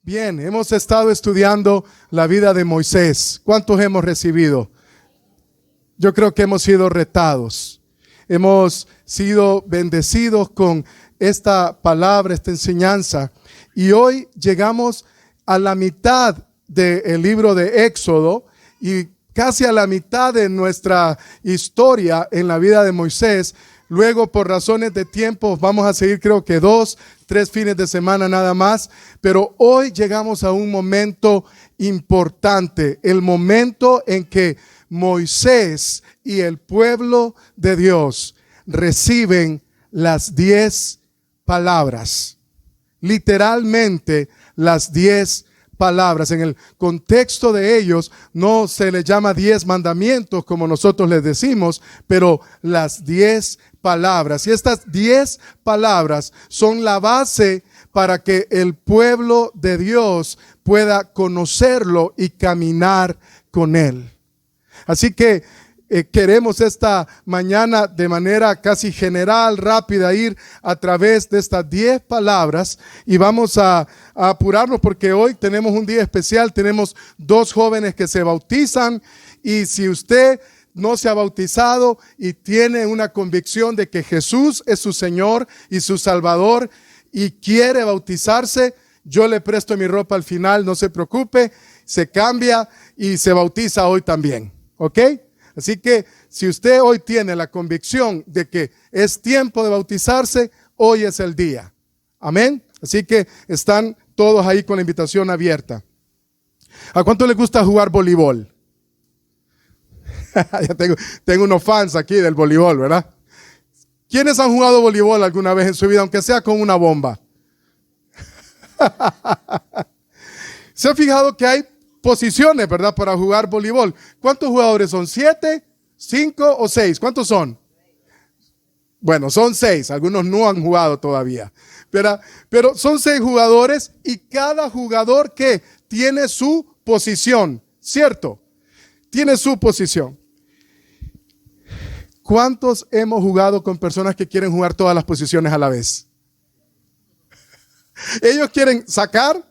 Bien, hemos estado estudiando la vida de Moisés. ¿Cuántos hemos recibido? Yo creo que hemos sido retados. Hemos sido bendecidos con esta palabra, esta enseñanza. Y hoy llegamos a la mitad del libro de Éxodo y casi a la mitad de nuestra historia en la vida de Moisés. Luego, por razones de tiempo, vamos a seguir creo que 2, 3 fines de semana nada más. Pero hoy llegamos a un momento importante, el momento en que Moisés y el pueblo de Dios reciben las 10 palabras. Literalmente las 10 palabras. En el contexto de ellos no se les llama 10 mandamientos como nosotros les decimos, pero las 10 palabras. Y estas 10 palabras son la base para que el pueblo de Dios pueda conocerlo y caminar con él. Así que queremos esta mañana de manera casi general, rápida, ir a través de estas 10 palabras y vamos a apurarnos porque hoy tenemos un día especial. Tenemos 2 jóvenes que se bautizan y si usted no se ha bautizado y tiene una convicción de que Jesús es su Señor y su Salvador y quiere bautizarse, yo le presto mi ropa al final, no se preocupe, se cambia y se bautiza hoy también, ¿ok? Así que si usted hoy tiene la convicción de que es tiempo de bautizarse, hoy es el día. Amén. Así que están todos ahí con la invitación abierta. ¿A cuánto les gusta jugar voleibol? Ya tengo unos fans aquí del voleibol, ¿verdad? ¿Quiénes han jugado voleibol alguna vez en su vida, aunque sea con una bomba? ¿Se ha fijado que hay posiciones, verdad, para jugar voleibol? ¿Cuántos jugadores son? ¿7, 5 o 6? ¿Cuántos son? Bueno, son 6. Algunos no han jugado todavía. Pero son 6 jugadores y cada jugador que tiene su posición, ¿cierto? Tiene su posición. ¿Cuántos hemos jugado con personas que quieren jugar todas las posiciones a la vez? Ellos quieren sacar,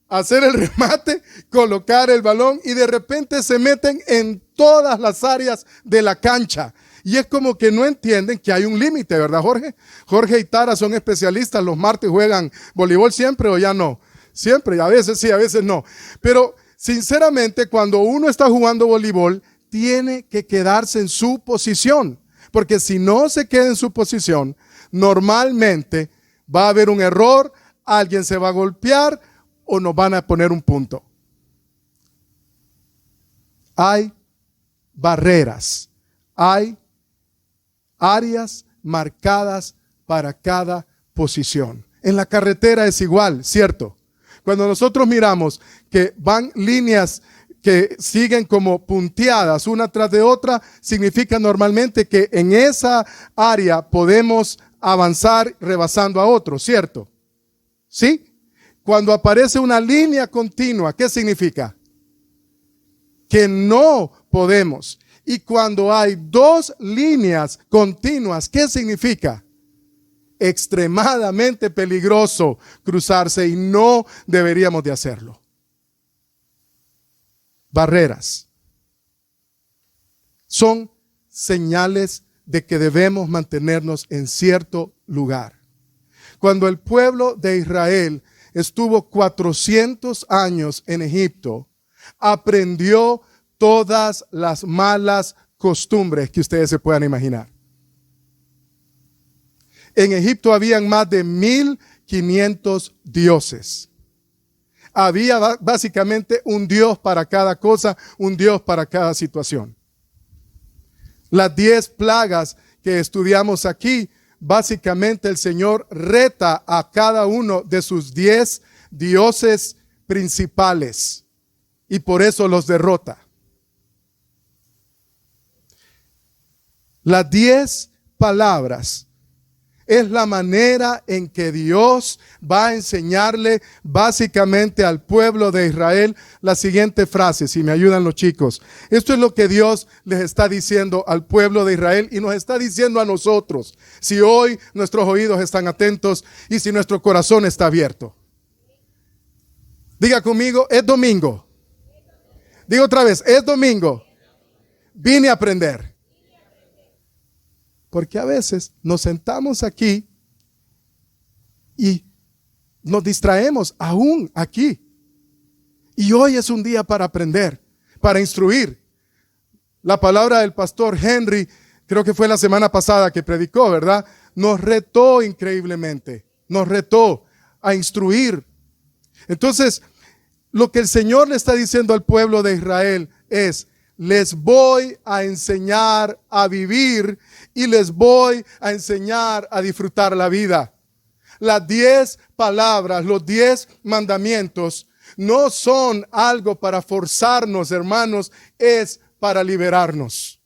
hacer el remate, colocar el balón y de repente se meten en todas las áreas de la cancha. Y es como que no entienden que hay un límite, ¿verdad, Jorge? Jorge y Tara son especialistas. Los martes juegan voleibol siempre o ya no. Siempre, a veces sí, a veces no. Pero sinceramente, cuando uno está jugando voleibol, tiene que quedarse en su posición. Porque si no se queda en su posición, normalmente va a haber un error, alguien se va a golpear o nos van a poner un punto. Hay barreras, hay áreas marcadas para cada posición. En la carretera es igual, ¿cierto? Cuando nosotros miramos que van líneas que siguen como punteadas una tras de otra, significa normalmente que en esa área podemos avanzar rebasando a otro, ¿cierto? ¿Sí? Cuando aparece una línea continua, ¿qué significa? Que no podemos. Y cuando hay 2 líneas continuas, ¿qué significa? Extremadamente peligroso cruzarse y no deberíamos de hacerlo. Barreras son señales de que debemos mantenernos en cierto lugar. Cuando el pueblo de Israel estuvo 400 años en Egipto, aprendió todas las malas costumbres que ustedes se puedan imaginar. En Egipto habían más de 1500 dioses. Había básicamente un Dios para cada cosa, un Dios para cada situación. Las 10 plagas que estudiamos aquí, básicamente el Señor reta a cada uno de sus 10 dioses principales y por eso los derrota. Las 10 palabras es la manera en que Dios va a enseñarle básicamente al pueblo de Israel la siguiente frase, si me ayudan los chicos. Esto es lo que Dios les está diciendo al pueblo de Israel y nos está diciendo a nosotros, si hoy nuestros oídos están atentos y si nuestro corazón está abierto. Diga conmigo, es domingo. Diga otra vez, es domingo. Vine a aprender. Porque a veces nos sentamos aquí y nos distraemos aún aquí. Y hoy es un día para aprender, para instruir. La palabra del pastor Henry, creo que fue la semana pasada que predicó, ¿verdad? Nos retó increíblemente. Nos retó a instruir. Entonces, lo que el Señor le está diciendo al pueblo de Israel es: les voy a enseñar a vivir y les voy a enseñar a disfrutar la vida. Las 10 palabras, los 10 mandamientos no son algo para forzarnos, hermanos, es para liberarnos.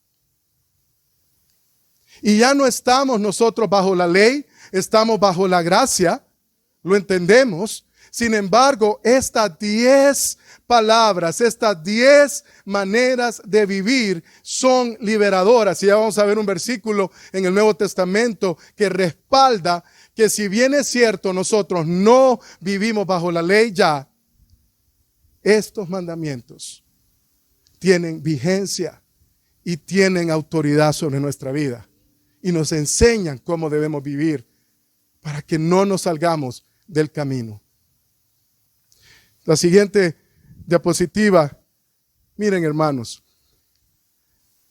Y ya no estamos nosotros bajo la ley, estamos bajo la gracia, lo entendemos. Sin embargo, estas 10 palabras, estas 10 maneras de vivir son liberadoras. Y ya vamos a ver un versículo en el Nuevo Testamento que respalda que si bien es cierto nosotros no vivimos bajo la ley ya, estos mandamientos tienen vigencia y tienen autoridad sobre nuestra vida y nos enseñan cómo debemos vivir para que no nos salgamos del camino. La siguiente diapositiva, miren hermanos,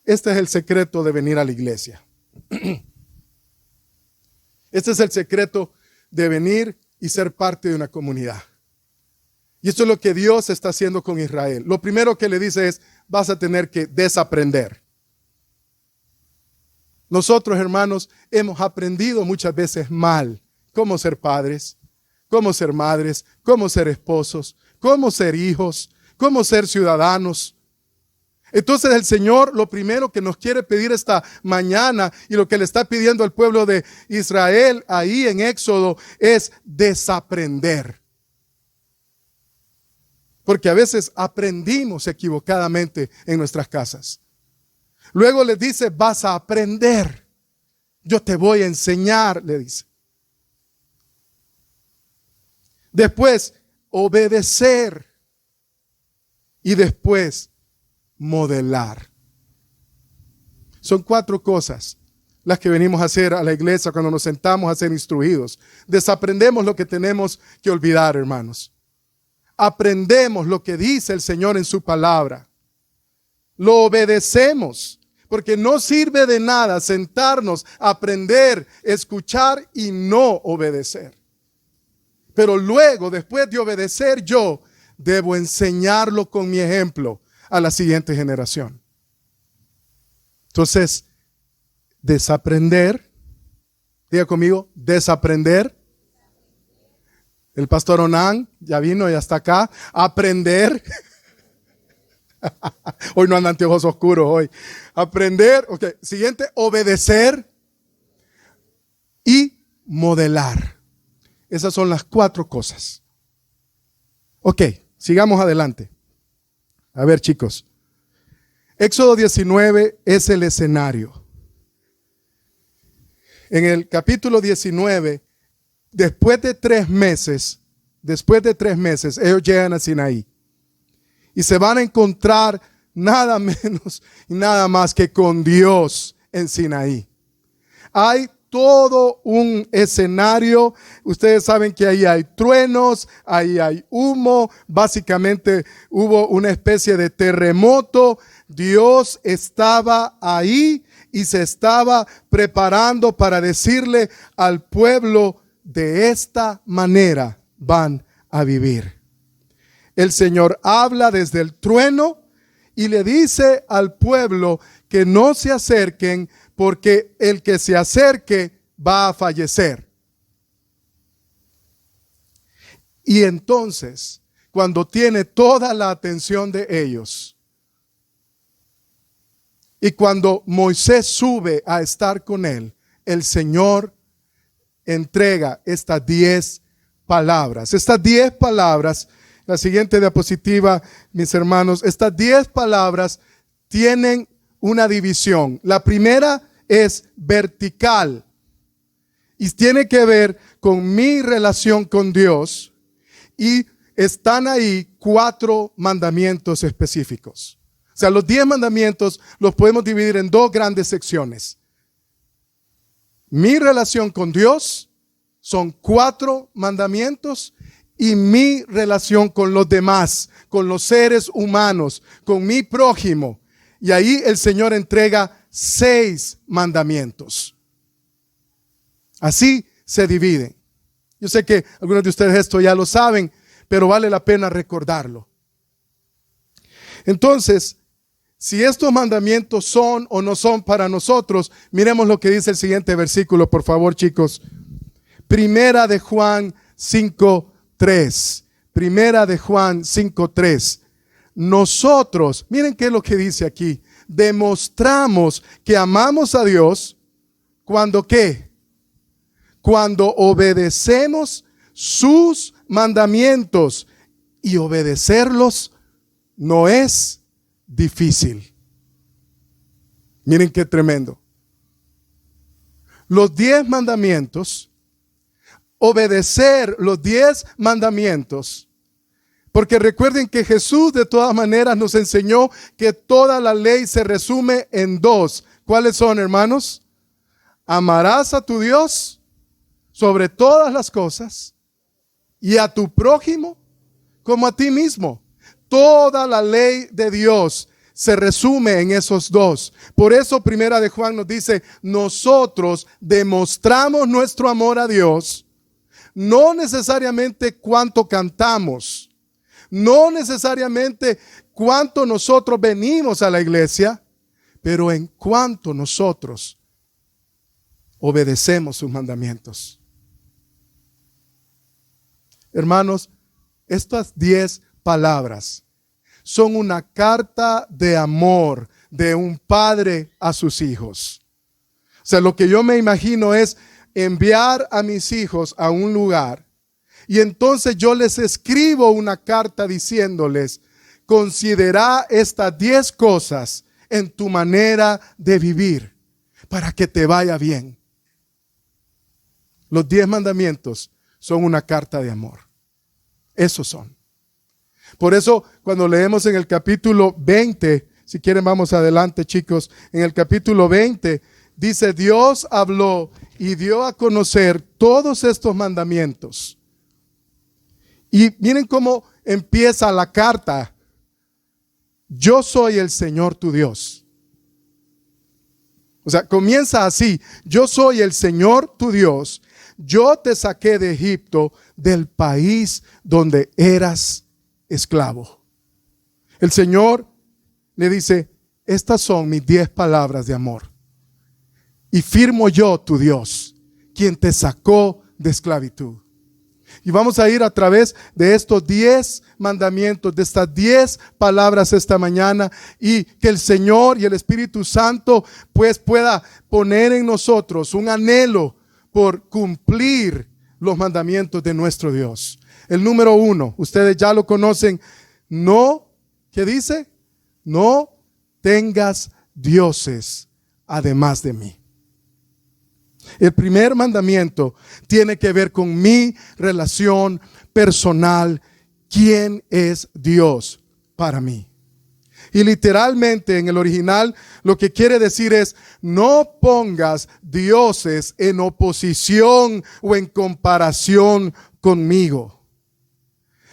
este es el secreto de venir a la iglesia. Este es el secreto de venir y ser parte de una comunidad. Y esto es lo que Dios está haciendo con Israel. Lo primero que le dice es: vas a tener que desaprender. Nosotros, hermanos, hemos aprendido muchas veces mal cómo ser padres, cómo ser madres, cómo ser esposos, cómo ser hijos, cómo ser ciudadanos. Entonces el Señor lo primero que nos quiere pedir esta mañana y lo que le está pidiendo al pueblo de Israel ahí en Éxodo es desaprender. Porque a veces aprendimos equivocadamente en nuestras casas. Luego les dice: vas a aprender. Yo te voy a enseñar, le dice. Después, obedecer. Y después, modelar. Son 4 cosas las que venimos a hacer a la iglesia cuando nos sentamos a ser instruidos. Desaprendemos lo que tenemos que olvidar, hermanos. Aprendemos lo que dice el Señor en su palabra. Lo obedecemos, porque no sirve de nada sentarnos, aprender, escuchar y no obedecer. Pero luego, después de obedecer, yo debo enseñarlo con mi ejemplo a la siguiente generación. Entonces, desaprender, diga conmigo, desaprender. El pastor Onan ya vino, ya está acá. Aprender. Hoy no anda anteojos oscuros hoy. Aprender, ok. Siguiente, obedecer y modelar. Esas son las 4 cosas. Ok, sigamos adelante. A ver, chicos. Éxodo 19 es el escenario. En el capítulo 19, después de 3 meses, ellos llegan a Sinaí. Y se van a encontrar nada menos y nada más que con Dios en Sinaí. Hay todo un escenario. Ustedes saben que ahí hay truenos, ahí hay humo. Básicamente hubo una especie de terremoto. Dios estaba ahí y se estaba preparando para decirle al pueblo: de esta manera van a vivir. El Señor habla desde el trueno y le dice al pueblo que no se acerquen, porque el que se acerque va a fallecer. Y entonces, cuando tiene toda la atención de ellos, y cuando Moisés sube a estar con él, el Señor entrega estas 10 palabras. Estas 10 palabras, la siguiente diapositiva, mis hermanos, estas 10 palabras tienen una división. La primera es vertical y tiene que ver con mi relación con Dios, y están ahí 4 mandamientos específicos. O sea, los 10 mandamientos los podemos dividir en 2 grandes secciones. Mi relación con Dios son 4 mandamientos y mi relación con los demás, con los seres humanos, con mi prójimo. Y ahí el Señor entrega 6 mandamientos. Así se dividen. Yo sé que algunos de ustedes esto ya lo saben, pero vale la pena recordarlo. Entonces, si estos mandamientos son o no son para nosotros, miremos lo que dice el siguiente versículo, por favor, chicos. Primera de Juan 5:3. Primera de Juan 5:3. Nosotros, miren qué es lo que dice aquí, demostramos que amamos a Dios cuando ¿qué? Cuando obedecemos sus mandamientos, y obedecerlos no es difícil. Miren qué tremendo. Los 10 mandamientos, obedecer los 10 mandamientos, porque recuerden que Jesús de todas maneras nos enseñó que toda la ley se resume en 2. ¿Cuáles son, hermanos? Amarás a tu Dios sobre todas las cosas y a tu prójimo como a ti mismo. Toda la ley de Dios se resume en esos 2. Por eso Primera de Juan nos dice, nosotros demostramos nuestro amor a Dios, no necesariamente cuánto cantamos, no necesariamente cuánto nosotros venimos a la iglesia, pero en cuánto nosotros obedecemos sus mandamientos. Hermanos, estas 10 palabras son una carta de amor de un padre a sus hijos. O sea, lo que yo me imagino es enviar a mis hijos a un lugar y entonces yo les escribo una carta diciéndoles, considera estas 10 cosas en tu manera de vivir para que te vaya bien. Los 10 mandamientos son una carta de amor. Esos son. Por eso, cuando leemos en el capítulo 20, si quieren vamos adelante, chicos, en el capítulo 20, dice, Dios habló y dio a conocer todos estos mandamientos. Y miren cómo empieza la carta. Yo soy el Señor tu Dios. O sea, comienza así. Yo soy el Señor tu Dios. Yo te saqué de Egipto, del país donde eras esclavo. El Señor le dice, estas son mis 10 palabras de amor. Y firmo yo, tu Dios, quien te sacó de esclavitud. Y vamos a ir a través de estos 10 mandamientos, de estas 10 palabras esta mañana, y que el Señor y el Espíritu Santo pues pueda poner en nosotros un anhelo por cumplir los mandamientos de nuestro Dios. El número 1, ustedes ya lo conocen. No, ¿qué dice? No tengas dioses además de mí. El primer mandamiento tiene que ver con mi relación personal. ¿Quién es Dios para mí? Y literalmente en el original lo que quiere decir es, no pongas dioses en oposición o en comparación conmigo.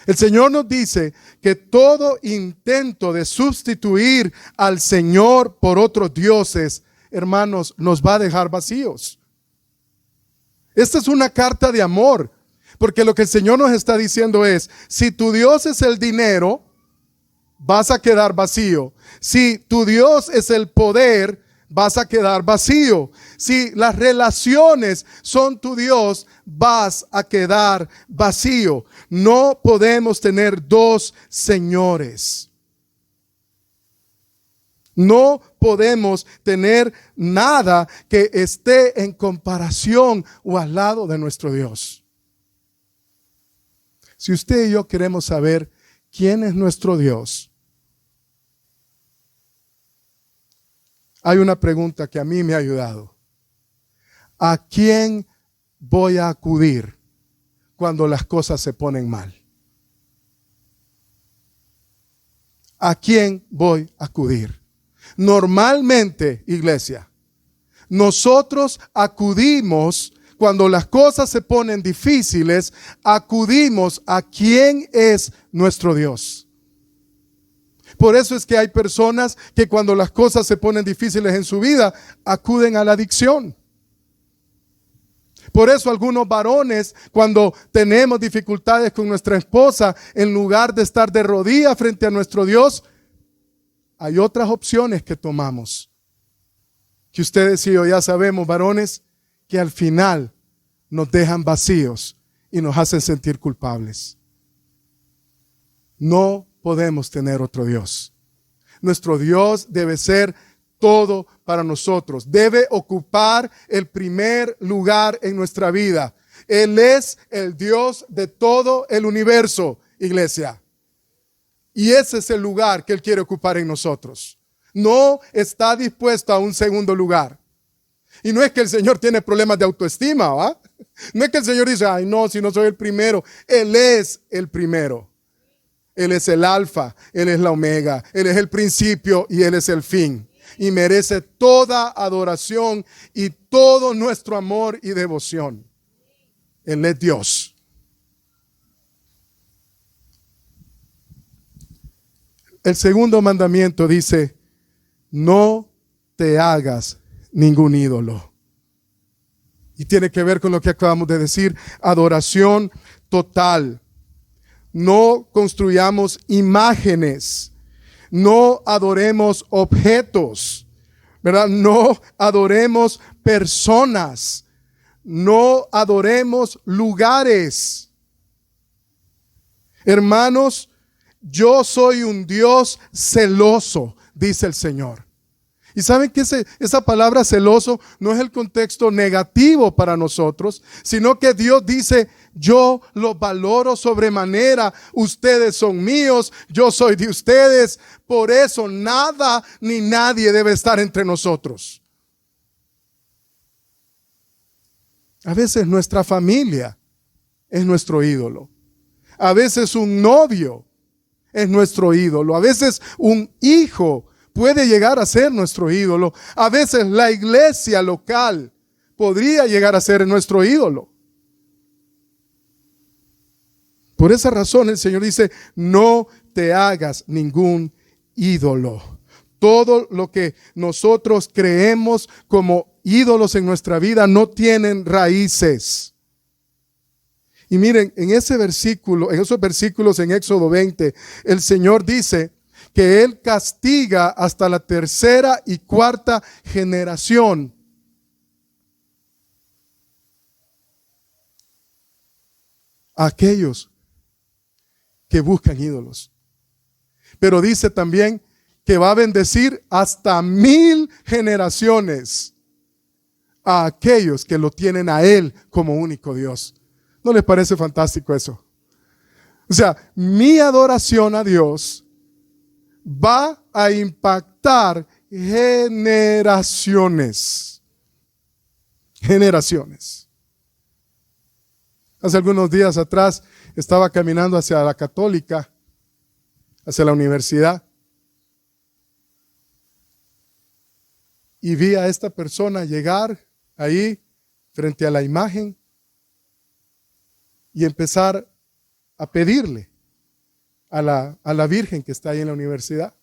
El Señor nos dice que todo intento de sustituir al Señor por otros dioses, hermanos, nos va a dejar vacíos. Esta es una carta de amor, porque lo que el Señor nos está diciendo es, si tu Dios es el dinero, vas a quedar vacío. Si tu Dios es el poder, vas a quedar vacío. Si las relaciones son tu Dios, vas a quedar vacío. No podemos tener 2 señores. No podemos tener nada que esté en comparación o al lado de nuestro Dios. Si usted y yo queremos saber quién es nuestro Dios, hay una pregunta que a mí me ha ayudado. ¿A quién voy a acudir cuando las cosas se ponen mal? ¿a quién voy a acudir? Normalmente, iglesia, nosotros acudimos cuando las cosas se ponen difíciles, acudimos a quién es nuestro Dios. Por eso es que hay personas que cuando las cosas se ponen difíciles en su vida, acuden a la adicción. Por eso algunos varones, cuando tenemos dificultades con nuestra esposa, en lugar de estar de rodillas frente a nuestro Dios, hay otras opciones que tomamos. Que ustedes y yo ya sabemos, varones, que al final nos dejan vacíos y nos hacen sentir culpables. No podemos tener otro Dios. Nuestro Dios debe ser todo para nosotros. Debe ocupar el primer lugar en nuestra vida. Él es el Dios de todo el universo, iglesia. Y ese es el lugar que Él quiere ocupar en nosotros. No está dispuesto a un segundo lugar. Y no es que el Señor tiene problemas de autoestima, ¿va? No es que el Señor dice, ay no, si no soy el primero. Él es el primero. Él es el alfa, Él es la omega, Él es el principio y Él es el fin. Y merece toda adoración y todo nuestro amor y devoción. Él es Dios. El segundo mandamiento dice, no te hagas ningún ídolo. Y tiene que ver con lo que acabamos de decir, adoración total. No construyamos imágenes, no adoremos objetos, ¿verdad? No adoremos personas, no adoremos lugares. Hermanos, yo soy un Dios celoso, dice el Señor. Y saben que esa palabra celoso no es el contexto negativo para nosotros, sino que Dios dice, yo los valoro sobremanera, ustedes son míos, yo soy de ustedes, por eso nada ni nadie debe estar entre nosotros. A veces nuestra familia es nuestro ídolo, a veces un novio es nuestro ídolo, a veces un hijo puede llegar a ser nuestro ídolo. A veces la iglesia local podría llegar a ser nuestro ídolo. Por esa razón el Señor dice, no te hagas ningún ídolo. Todo lo que nosotros creemos como ídolos en nuestra vida no tienen raíces. Y miren, en ese versículo, en esos versículos en Éxodo 20, el Señor dice que Él castiga hasta la tercera y cuarta generación. A aquellos que buscan ídolos. Pero dice también que va a bendecir hasta 1000 generaciones a aquellos que lo tienen a Él como único Dios. ¿No les parece fantástico eso? O sea, mi adoración a Dios va a impactar generaciones. Generaciones. Hace algunos días atrás estaba caminando hacia la Católica, hacia la universidad, y vi a esta persona llegar ahí frente a la imagen y empezar a pedirle a la Virgen que está ahí en la universidad.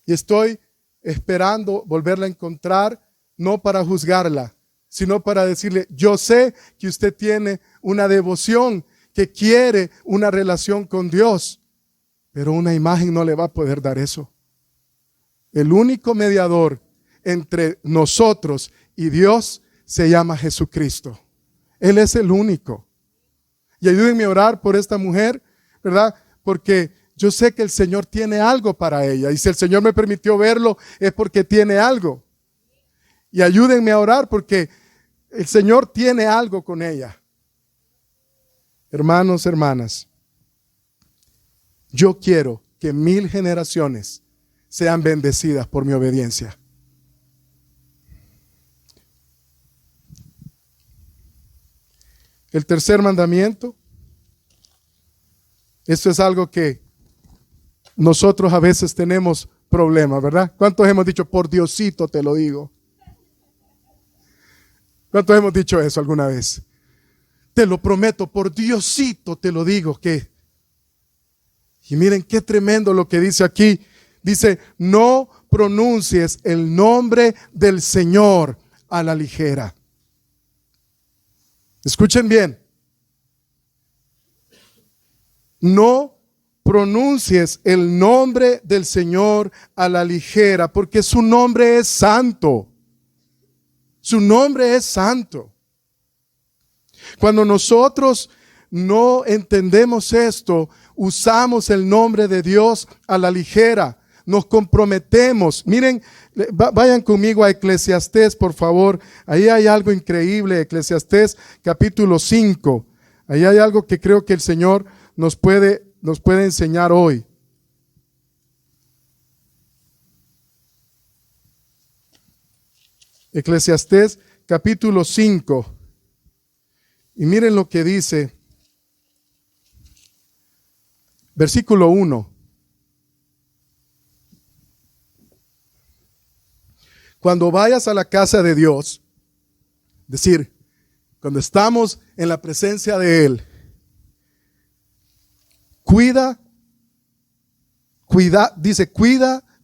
Y estoy esperando volverla a encontrar, no para juzgarla, sino para decirle, yo sé que usted tiene una devoción, que quiere una relación con Dios, pero una imagen no le va a poder dar eso. El único mediador entre nosotros y Dios se llama Jesucristo. Él es el único. Y ayúdenme a orar por esta mujer, ¿verdad? Porque yo sé que el Señor tiene algo para ella. Y si el Señor me permitió verlo, es porque tiene algo. Y ayúdenme a orar porque el Señor tiene algo con ella. Hermanos, hermanas, yo quiero que 1000 generaciones sean bendecidas por mi obediencia. El tercer mandamiento Esto es algo que nosotros a veces tenemos problemas, ¿verdad? ¿Cuántos hemos dicho, por Diosito te lo digo? ¿Cuántos hemos dicho eso alguna vez? Te lo prometo, por Diosito te lo digo que... Y miren qué tremendo lo que dice aquí. Dice, no pronuncies el nombre del Señor a la ligera. Escuchen bien. No pronuncies el nombre del Señor a la ligera, porque su nombre es santo. Su nombre es santo. Cuando nosotros no entendemos esto, usamos el nombre de Dios a la ligera, nos comprometemos. Miren, vayan conmigo a Eclesiastés, por favor. Ahí hay algo increíble, Eclesiastés capítulo 5. Ahí hay algo que creo que el Señor nos puede enseñar hoy. Eclesiastés capítulo 5. Y miren lo que dice. Versículo 1. Cuando vayas a la casa de Dios, es decir, cuando estamos en la presencia de Él, cuida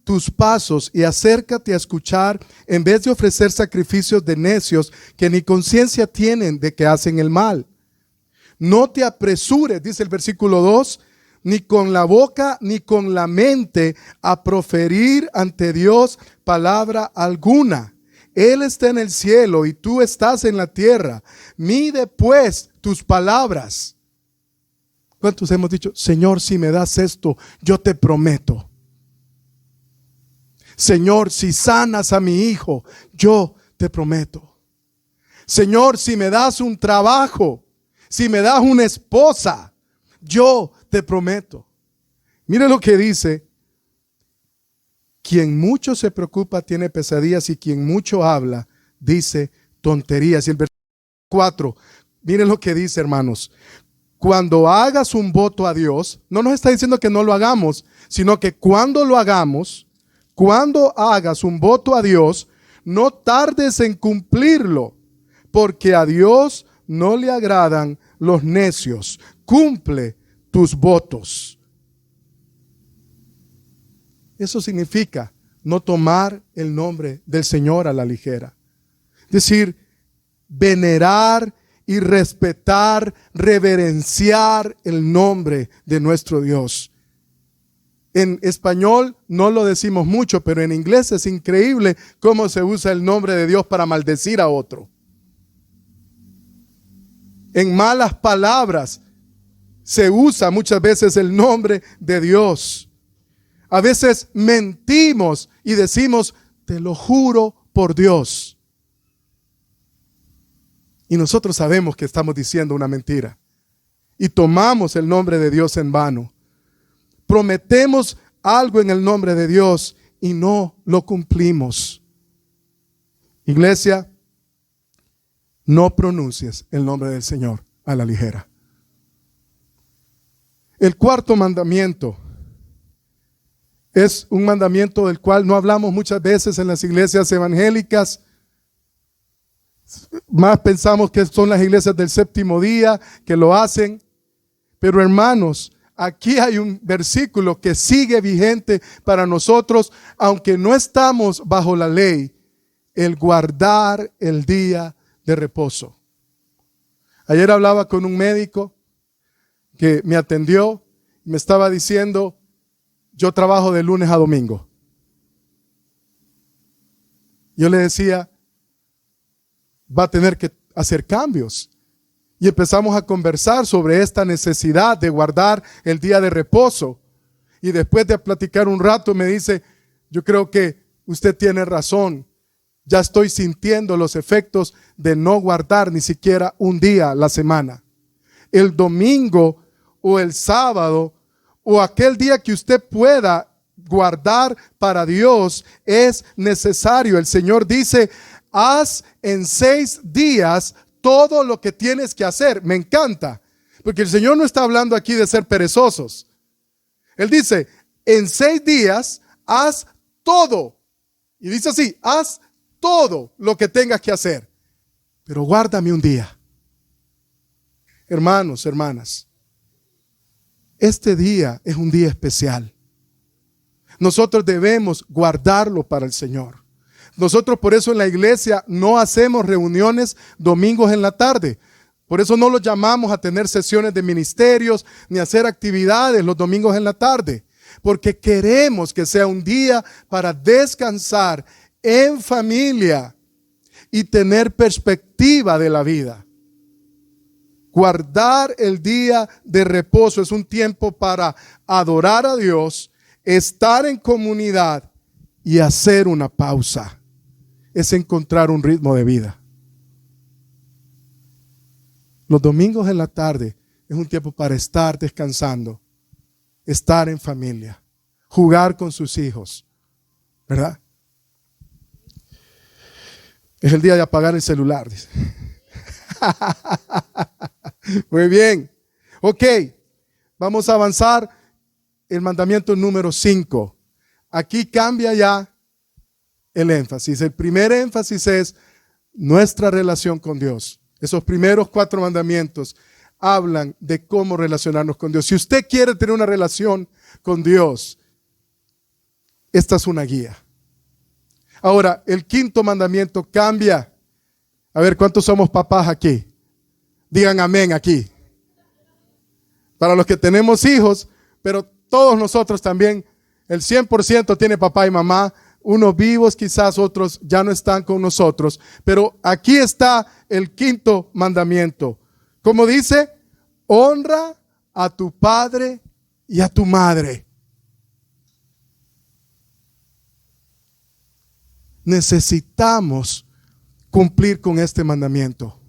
tus pasos y acércate a escuchar en vez de ofrecer sacrificios de necios que ni conciencia tienen de que hacen el mal. No te apresures, dice el versículo 2, ni con la boca ni con la mente a proferir ante Dios palabra alguna. Él está en el cielo y tú estás en la tierra. Mide pues tus palabras. ¿Cuántos hemos dicho, Señor, si me das esto, yo te prometo? Señor, si sanas a mi hijo, yo te prometo. Señor, si me das un trabajo, si me das una esposa, yo te prometo. Mire lo que dice. Quien mucho se preocupa tiene pesadillas y quien mucho habla dice tonterías. Y el versículo 4, miren lo que dice, hermanos. Cuando hagas un voto a Dios, no nos está diciendo que no lo hagamos, sino que cuando lo hagamos, cuando hagas un voto a Dios, no tardes en cumplirlo, porque a Dios no le agradan los necios. Cumple tus votos. Eso significa no tomar el nombre del Señor a la ligera. Es decir, venerar y respetar, reverenciar el nombre de nuestro Dios. En español no lo decimos mucho, pero en inglés es increíble cómo se usa el nombre de Dios para maldecir a otro. En malas palabras se usa muchas veces el nombre de Dios. A veces mentimos y decimos, te lo juro por Dios. Y nosotros sabemos que estamos diciendo una mentira. Y tomamos el nombre de Dios en vano. Prometemos algo en el nombre de Dios y no lo cumplimos. Iglesia, no pronuncies el nombre del Señor a la ligera. El cuarto mandamiento es un mandamiento del cual no hablamos muchas veces en las iglesias evangélicas. Más pensamos que son las iglesias del séptimo día que lo hacen. Pero hermanos, aquí hay un versículo que sigue vigente para nosotros, aunque no estamos bajo la ley, el guardar el día de reposo. Ayer hablaba con un médico que me atendió y me estaba diciendo, yo trabajo de lunes a domingo. Yo le decía, va a tener que hacer cambios. Y empezamos a conversar sobre esta necesidad de guardar el día de reposo. Y después de platicar un rato me dice, yo creo que usted tiene razón. Ya estoy sintiendo los efectos de no guardar ni siquiera un día a la semana. El domingo o el sábado o aquel día que usted pueda guardar para Dios es necesario. El Señor dice, haz en 6 días todo lo que tienes que hacer. Me encanta, Porque el Señor no está hablando aquí de ser perezosos. Él dice, en 6 días haz todo. Y dice así, haz todo lo que tengas que hacer. Pero guárdame un día. Hermanos, hermanas, este día es un día especial. Nosotros debemos guardarlo para el Señor. Nosotros por eso en la iglesia no hacemos reuniones domingos en la tarde. Por eso no los llamamos a tener sesiones de ministerios ni a hacer actividades los domingos en la tarde. Porque queremos que sea un día para descansar en familia y tener perspectiva de la vida. Guardar el día de reposo es un tiempo para adorar a Dios, estar en comunidad y hacer una pausa. Es encontrar un ritmo de vida. Los domingos en la tarde es un tiempo para estar descansando, estar en familia, jugar con sus hijos, ¿verdad? Es el día de apagar el celular, dice. Muy bien. Ok, vamos a avanzar. El mandamiento número 5. Aquí cambia ya el énfasis. El primer énfasis es nuestra relación con Dios. Esos primeros 4 mandamientos hablan de cómo relacionarnos con Dios. Si usted quiere tener una relación con Dios, esta es una guía. Ahora, el 5.º mandamiento cambia. A ver, ¿cuántos somos papás aquí? Digan amén aquí. Para los que tenemos hijos, pero todos nosotros también, el 100% tiene papá y mamá, unos vivos quizás, otros ya no están con nosotros. Pero aquí está el 5.º mandamiento. Como dice, honra a tu padre y a tu madre. Necesitamos cumplir con este mandamiento.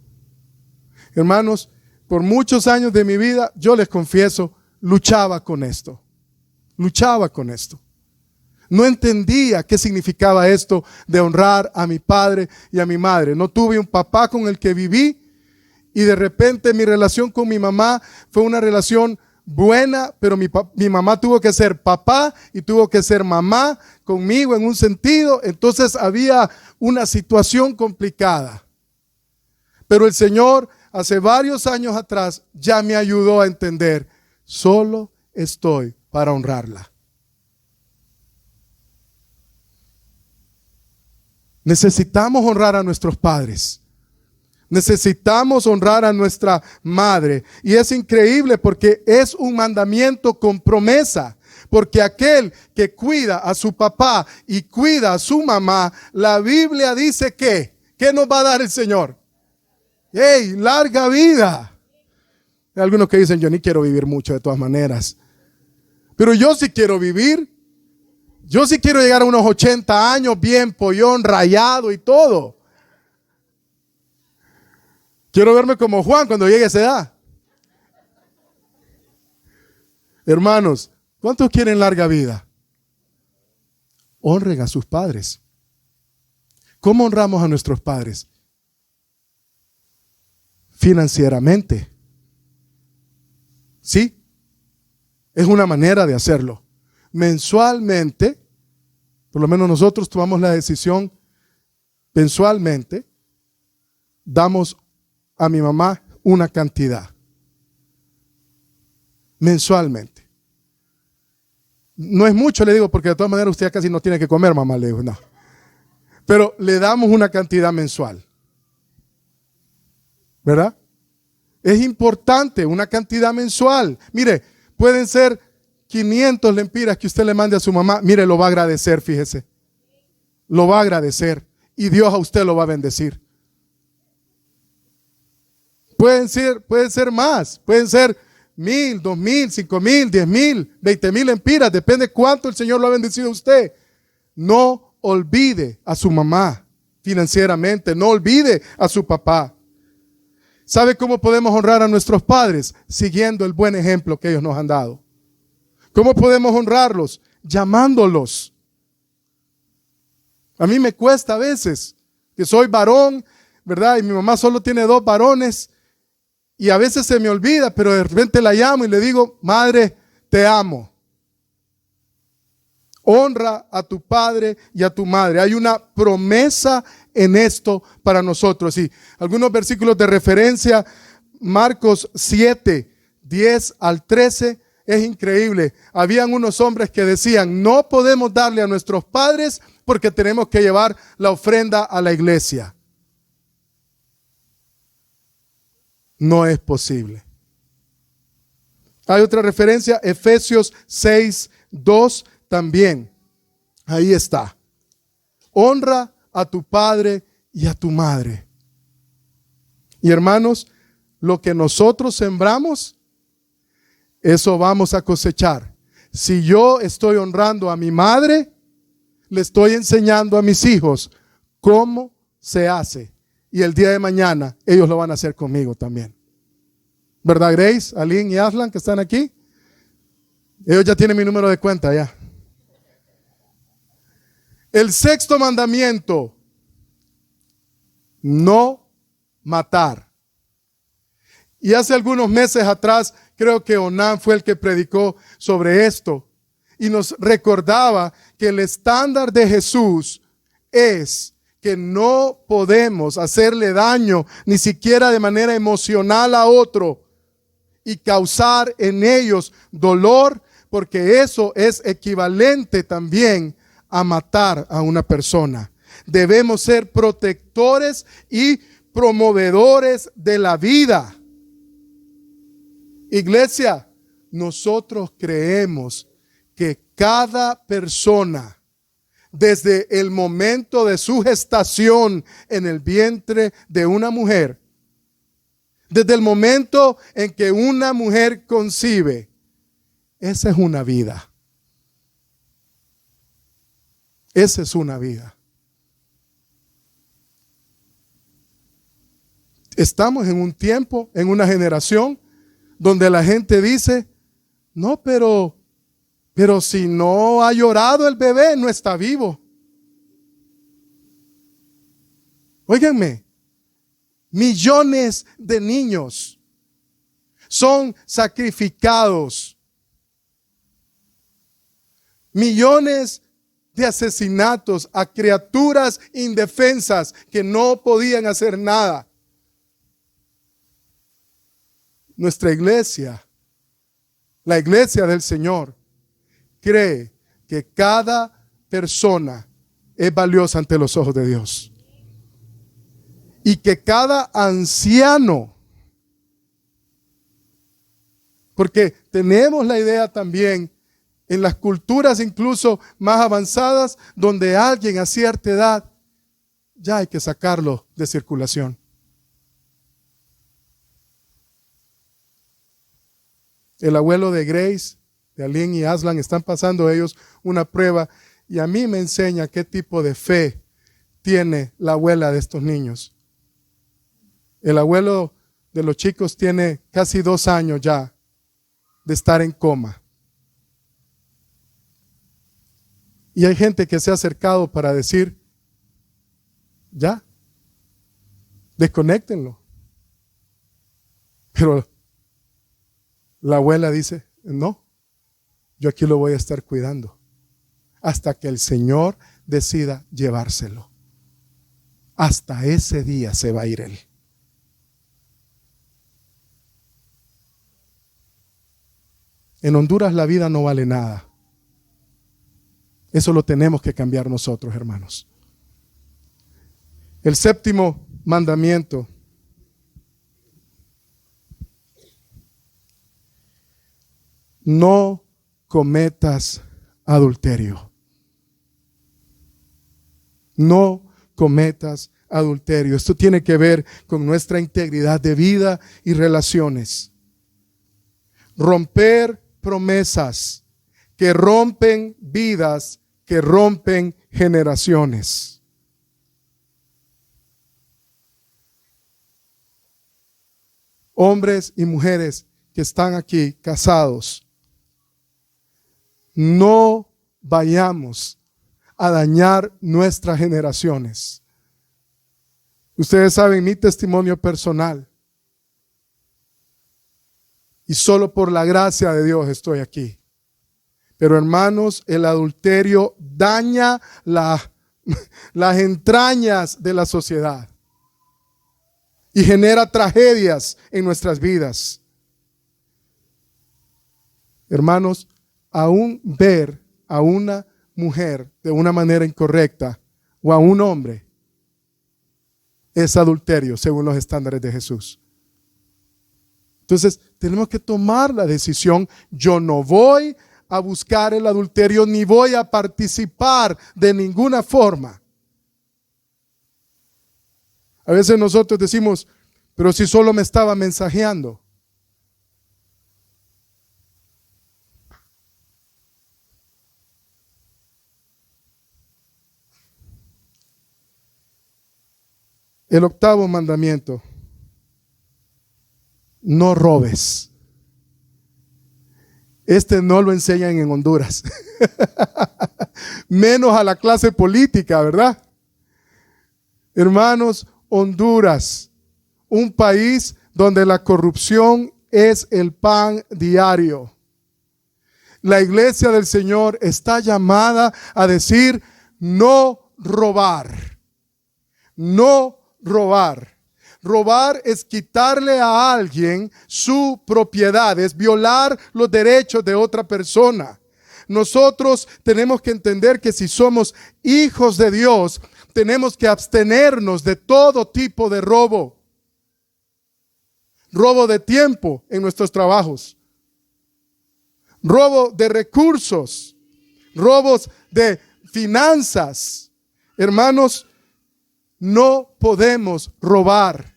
Hermanos, por muchos años de mi vida, yo les confieso, luchaba con esto. Luchaba con esto. No entendía qué significaba esto de honrar a mi padre y a mi madre. No tuve un papá con el que viví y de repente mi relación con mi mamá fue una relación buena, pero mi mamá tuvo que ser papá y tuvo que ser mamá conmigo en un sentido. Entonces había una situación complicada. Pero el Señor hace varios años atrás ya me ayudó a entender, solo estoy para honrarla. Necesitamos honrar a nuestros padres. Necesitamos honrar a nuestra madre. Y es increíble porque es un mandamiento con promesa. Porque aquel que cuida a su papá y cuida a su mamá, la Biblia dice que, ¿qué nos va a dar el Señor? ¡Hey! Larga vida. Hay algunos que dicen, yo ni quiero vivir mucho de todas maneras. Pero yo sí quiero vivir. Yo sí quiero llegar a unos 80 años bien pollón, rayado y todo. Quiero verme como Juan cuando llegue a esa edad. Hermanos, ¿cuántos quieren larga vida? Honren a sus padres. ¿Cómo honramos a nuestros padres? Financieramente. ¿Sí? Es una manera de hacerlo. Mensualmente, por lo menos nosotros tomamos la decisión, mensualmente, damos a mi mamá una cantidad. Mensualmente. No es mucho, le digo, porque de todas maneras usted casi no tiene que comer, mamá, le digo, no. Pero le damos una cantidad mensual. ¿Verdad? Es importante una cantidad mensual. Mire, pueden ser 500 lempiras que usted le mande a su mamá. Mire, lo va a agradecer, fíjese. Lo va a agradecer. Y Dios a usted lo va a bendecir. Pueden ser más. Pueden ser 1,000, 2,000, 5,000, 10,000, 20,000 lempiras. Depende cuánto el Señor lo ha bendecido a usted. No olvide a su mamá financieramente. No olvide a su papá. ¿Sabe cómo podemos honrar a nuestros padres? Siguiendo el buen ejemplo que ellos nos han dado. ¿Cómo podemos honrarlos? Llamándolos. A mí me cuesta a veces, que soy varón, ¿verdad? Y mi mamá solo tiene 2 varones. Y a veces se me olvida, pero de repente la llamo y le digo, madre, te amo. Honra a tu padre y a tu madre. Hay una promesa en esto para nosotros. Y algunos versículos de referencia, Marcos 7, 10 al 13, es increíble. Habían unos hombres que decían, no podemos darle a nuestros padres porque tenemos que llevar la ofrenda a la iglesia. No es posible. Hay otra referencia, Efesios 6, 2 también. Ahí está. Honra a tu padre y a tu madre. Y hermanos, lo que nosotros sembramos, eso vamos a cosechar. Si yo estoy honrando a mi madre, le estoy enseñando a mis hijos cómo se hace. Y el día de mañana ellos lo van a hacer conmigo también. ¿Verdad, Grace, Aline y Aslan que están aquí? Ellos ya tienen mi número de cuenta ya. El sexto mandamiento, no matar. Y hace algunos meses atrás, creo que Onan fue el que predicó sobre esto y nos recordaba que el estándar de Jesús es que no podemos hacerle daño ni siquiera de manera emocional a otro y causar en ellos dolor, porque eso es equivalente también a matar a una persona. Debemos ser protectores y promovedores de la vida. Iglesia, nosotros creemos que cada persona, desde el momento de su gestación en el vientre de una mujer, desde el momento en que una mujer concibe, esa es una vida. Esa es una vida. Estamos en un tiempo, en una generación, donde la gente dice, no, pero si no ha llorado el bebé, no está vivo. Óiganme, millones de niños son sacrificados. Millones de asesinatos a criaturas indefensas que no podían hacer nada. Nuestra iglesia, la iglesia del Señor, cree que cada persona es valiosa ante los ojos de Dios. Y que cada anciano, porque tenemos la idea también en las culturas incluso más avanzadas, donde alguien a cierta edad ya hay que sacarlo de circulación. El abuelo de Grace, de Aline y Aslan, están pasando ellos una prueba y a mí me enseña qué tipo de fe tiene la abuela de estos niños. El abuelo de los chicos tiene casi 2 años ya de estar en coma. Y hay gente que se ha acercado para decir, ya, desconéctenlo. Pero la abuela dice, no, yo aquí lo voy a estar cuidando hasta que el Señor decida llevárselo. Hasta ese día se va a ir él. En Honduras la vida no vale nada. Eso lo tenemos que cambiar nosotros, hermanos. El séptimo mandamiento. No cometas adulterio. No cometas adulterio. Esto tiene que ver con nuestra integridad de vida y relaciones. Romper promesas que rompen vidas, que rompen generaciones. Hombres y mujeres que están aquí casados, no vayamos a dañar nuestras generaciones. Ustedes saben mi testimonio personal. Y solo por la gracia de Dios estoy aquí. Pero hermanos, el adulterio daña las entrañas de la sociedad y genera tragedias en nuestras vidas. Hermanos, aún ver a una mujer de una manera incorrecta o a un hombre es adulterio según los estándares de Jesús. Entonces tenemos que tomar la decisión. Yo no voy a buscar el adulterio ni voy a participar de ninguna forma. A veces nosotros decimos, pero si solo me estaba mensajeando. El octavo mandamiento: no robes. Este no lo enseñan en Honduras. Menos a la clase política, ¿verdad? Hermanos, Honduras, un país donde la corrupción es el pan diario. La iglesia del Señor está llamada a decir: no robar. No robar. Robar es quitarle a alguien su propiedad, es violar los derechos de otra persona. Nosotros tenemos que entender que si somos hijos de Dios, tenemos que abstenernos de todo tipo de robo. Robo de tiempo en nuestros trabajos. Robo de recursos. Robos de finanzas. Hermanos, no podemos robar.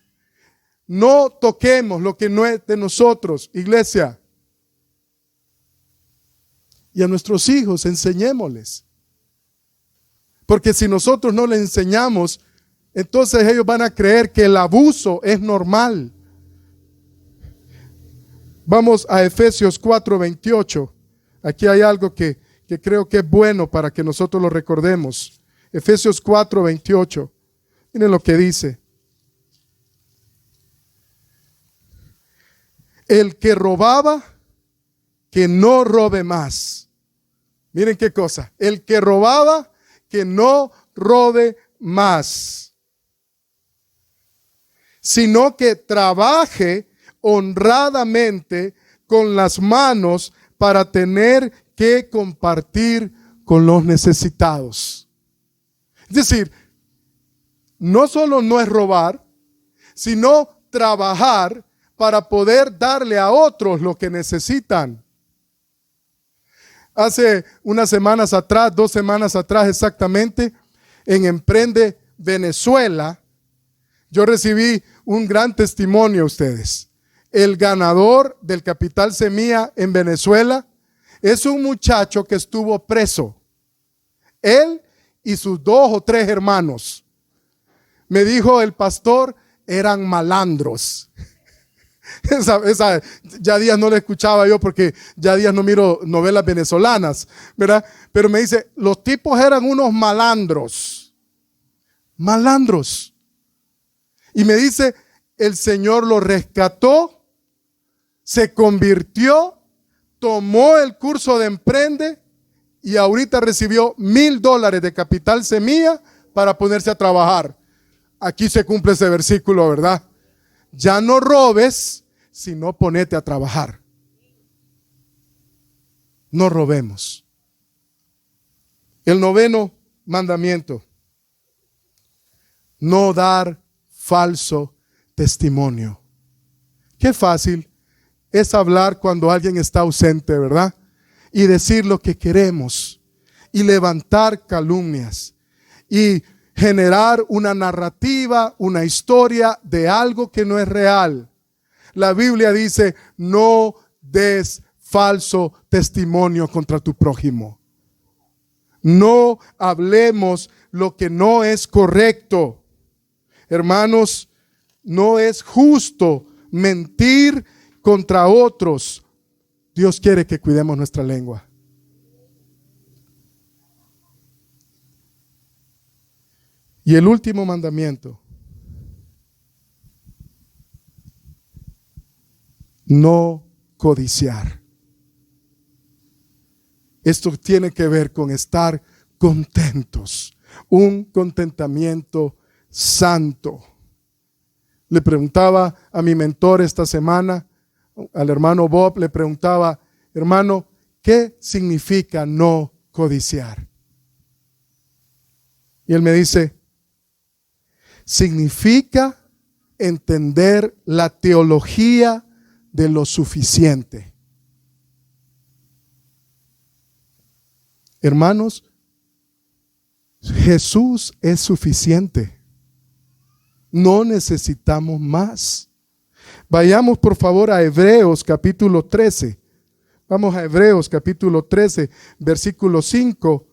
No toquemos lo que no es de nosotros, iglesia. Y a nuestros hijos enseñémosles. Porque si nosotros no les enseñamos, entonces ellos van a creer que el abuso es normal. Vamos a Efesios 4:28. Aquí hay algo que creo que es bueno para que nosotros lo recordemos. Efesios 4:28. Miren lo que dice. El que robaba, que no robe más. Miren qué cosa. El que robaba, que no robe más, sino que trabaje honradamente con las manos para tener que compartir con los necesitados. Es decir, no solo no es robar, sino trabajar para poder darle a otros lo que necesitan. Hace unas semanas atrás, 2 semanas atrás exactamente, en Emprende Venezuela, yo recibí un gran testimonio a ustedes. El ganador del Capital Semilla en Venezuela es un muchacho que estuvo preso. Él y sus 2 o 3 hermanos. Me dijo el pastor, eran malandros. Esa ya días no la escuchaba yo porque ya días no miro novelas venezolanas, ¿verdad? Pero me dice, los tipos eran unos malandros. Malandros. Y me dice, el Señor lo rescató, se convirtió, tomó el curso de Emprende y ahorita recibió $1,000 de Capital Semilla para ponerse a trabajar. Aquí se cumple ese versículo, ¿verdad? Ya no robes, sino ponete a trabajar. No robemos. El 9º mandamiento: no dar falso testimonio. Qué fácil es hablar cuando alguien está ausente, ¿verdad? Y decir lo que queremos y levantar calumnias y generar una narrativa, una historia de algo que no es real. La Biblia dice, no des falso testimonio contra tu prójimo. No hablemos lo que no es correcto. Hermanos, no es justo mentir contra otros. Dios quiere que cuidemos nuestra lengua. Y el último mandamiento: no codiciar. Esto tiene que ver con estar contentos, un contentamiento santo. Le preguntaba a mi mentor esta semana, al hermano Bob, le preguntaba, hermano, ¿qué significa no codiciar? Y él me dice, significa entender la teología de lo suficiente. Hermanos, Jesús es suficiente. No necesitamos más. Vayamos por favor a Hebreos capítulo 13. Vamos a Hebreos capítulo 13, versículo 5.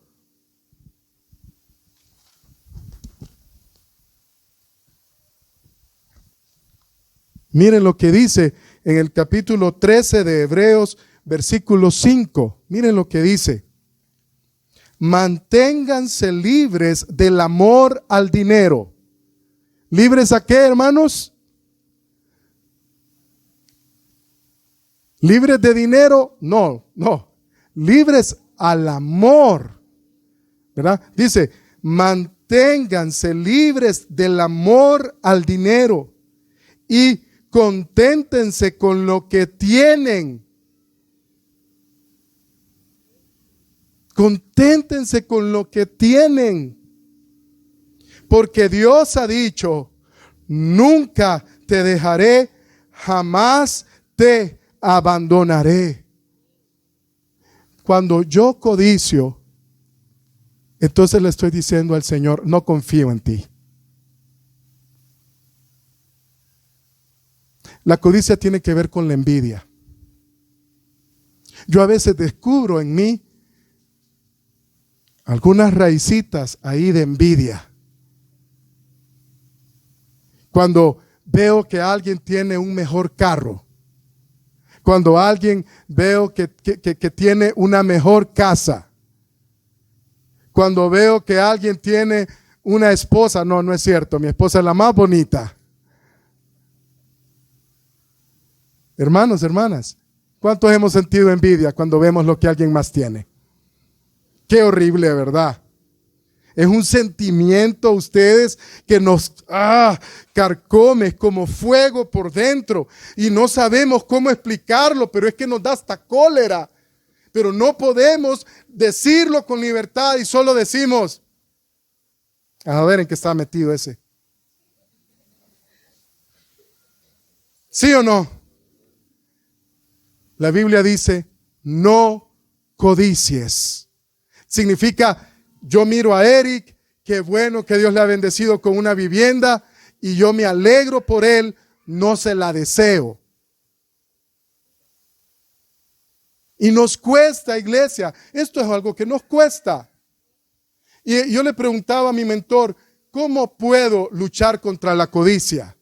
Miren lo que dice en el capítulo 13 de Hebreos, versículo 5. Miren lo que dice. Manténganse libres del amor al dinero. ¿Libres a qué, hermanos? ¿Libres de dinero? No. Libres al amor. ¿Verdad? Dice, manténganse libres del amor al dinero y conténtense con lo que tienen. Conténtense con lo que tienen. Porque Dios ha dicho, nunca te dejaré, jamás te abandonaré. Cuando yo codicio, entonces le estoy diciendo al Señor, no confío en ti. La codicia tiene que ver con la envidia. Yo a veces descubro en mí algunas raicitas ahí de envidia. Cuando veo que alguien tiene un mejor carro, cuando alguien veo que tiene una mejor casa, cuando veo que alguien tiene una esposa, no es cierto, mi esposa es la más bonita. Hermanos, hermanas, ¿cuántos hemos sentido envidia cuando vemos lo que alguien más tiene? Qué horrible, ¿verdad? Es un sentimiento, ustedes, que nos carcome como fuego por dentro y no sabemos cómo explicarlo, pero es que nos da hasta cólera. Pero no podemos decirlo con libertad y solo decimos, a ver en qué está metido ese. ¿Sí o no? La Biblia dice, no codicies. Significa, yo miro a Eric, qué bueno que Dios le ha bendecido con una vivienda y yo me alegro por él, no se la deseo. Y nos cuesta, iglesia, esto es algo que nos cuesta. Y yo le preguntaba a mi mentor, ¿cómo puedo luchar contra la codicia?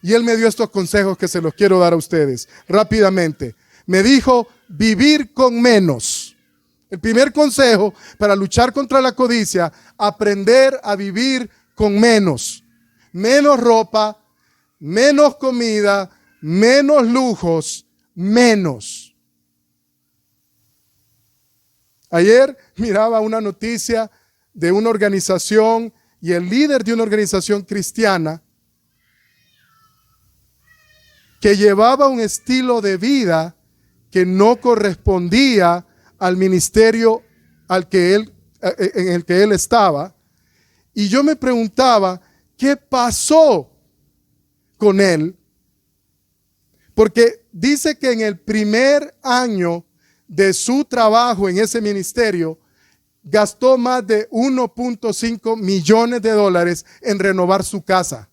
Y él me dio estos consejos que se los quiero dar a ustedes rápidamente. Me dijo, vivir con menos. El primer consejo para luchar contra la codicia, aprender a vivir con menos. Menos ropa, menos comida, menos lujos, menos. Ayer miraba una noticia de una organización y el líder de una organización cristiana que llevaba un estilo de vida que no correspondía al ministerio en el que él estaba. Y yo me preguntaba, ¿qué pasó con él? Porque dice que en el primer año de su trabajo en ese ministerio, gastó más de 1.5 millones de dólares en renovar su casa.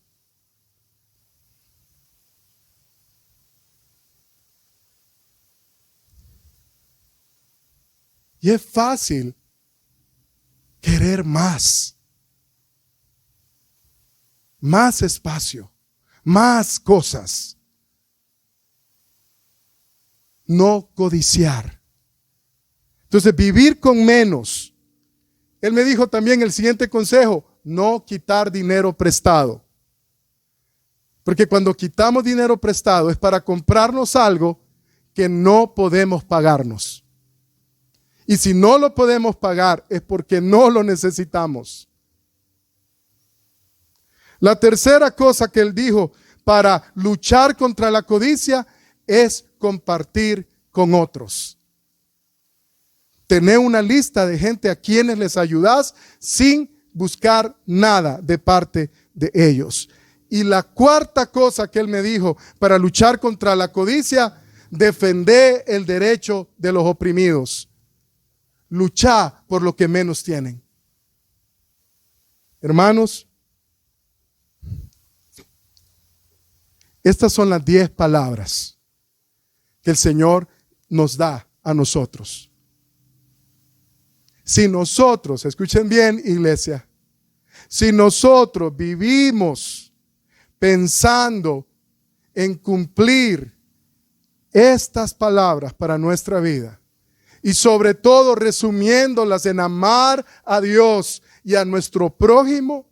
Y es fácil querer más espacio, más cosas. No codiciar. Entonces, vivir con menos. Él me dijo también el siguiente consejo, no quitar dinero prestado. Porque cuando quitamos dinero prestado es para comprarnos algo que no podemos pagarnos. Y si no lo podemos pagar es porque no lo necesitamos. La tercera cosa que él dijo para luchar contra la codicia es compartir con otros. Tener una lista de gente a quienes les ayudas sin buscar nada de parte de ellos. Y la cuarta cosa que él me dijo para luchar contra la codicia: defender el derecho de los oprimidos. Luchar por lo que menos tienen. Hermanos, estas son las 10 palabras que el Señor nos da a nosotros. Si nosotros, escuchen bien, iglesia, si nosotros vivimos pensando en cumplir estas palabras para nuestra vida, y sobre todo resumiéndolas en amar a Dios y a nuestro prójimo,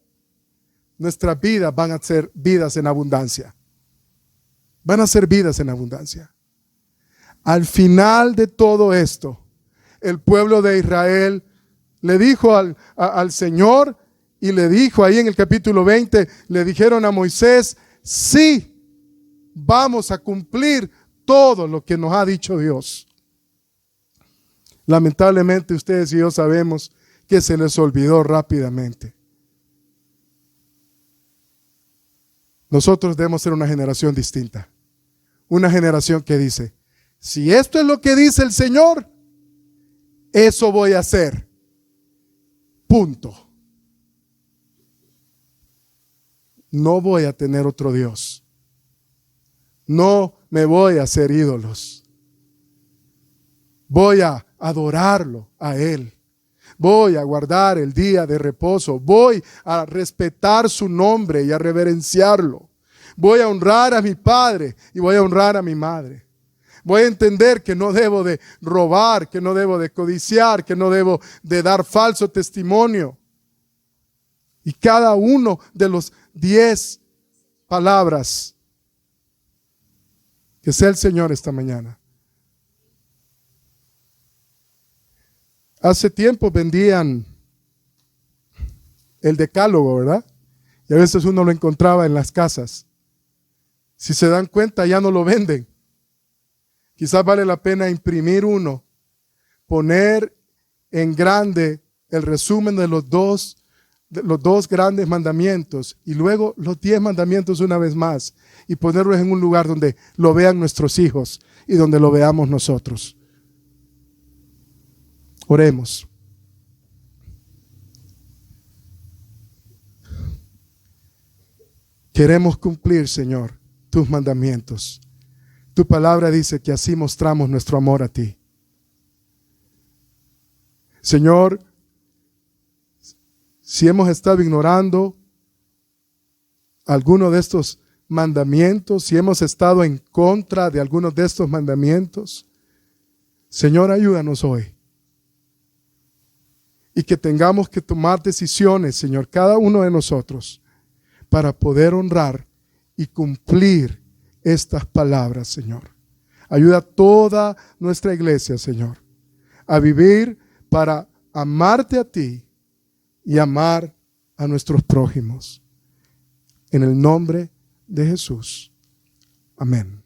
nuestras vidas van a ser vidas en abundancia. Van a ser vidas en abundancia. Al final de todo esto, el pueblo de Israel le dijo al Señor, y le dijo ahí en el capítulo 20, le dijeron a Moisés: sí, vamos a cumplir todo lo que nos ha dicho Dios. Lamentablemente ustedes y yo sabemos que se les olvidó rápidamente. Nosotros debemos ser una generación distinta. Una generación que dice: si esto es lo que dice el Señor, eso voy a hacer. Punto. No voy a tener otro Dios. No me voy a hacer ídolos. Voy a adorarlo a Él. Voy a guardar el día de reposo. Voy a respetar su nombre y a reverenciarlo. Voy a honrar a mi padre y voy a honrar a mi madre. Voy a entender que no debo de robar, que no debo de codiciar, que no debo de dar falso testimonio. Y cada uno de los 10 palabras, que sea el Señor esta mañana. Hace tiempo vendían el decálogo, ¿verdad? Y a veces uno lo encontraba en las casas. Si se dan cuenta, ya no lo venden. Quizás vale la pena imprimir uno, poner en grande el resumen de los dos grandes mandamientos y luego los 10 mandamientos una vez más, y ponerlos en un lugar donde lo vean nuestros hijos y donde lo veamos nosotros. Oremos. Queremos cumplir, Señor, tus mandamientos. Tu palabra dice que así mostramos nuestro amor a ti. Señor, si hemos estado ignorando alguno de estos mandamientos, si hemos estado en contra de algunos de estos mandamientos, Señor, ayúdanos hoy. Y que tengamos que tomar decisiones, Señor, cada uno de nosotros, para poder honrar y cumplir estas palabras, Señor. Ayuda a toda nuestra iglesia, Señor, a vivir para amarte a ti y amar a nuestros prójimos. En el nombre de Jesús. Amén.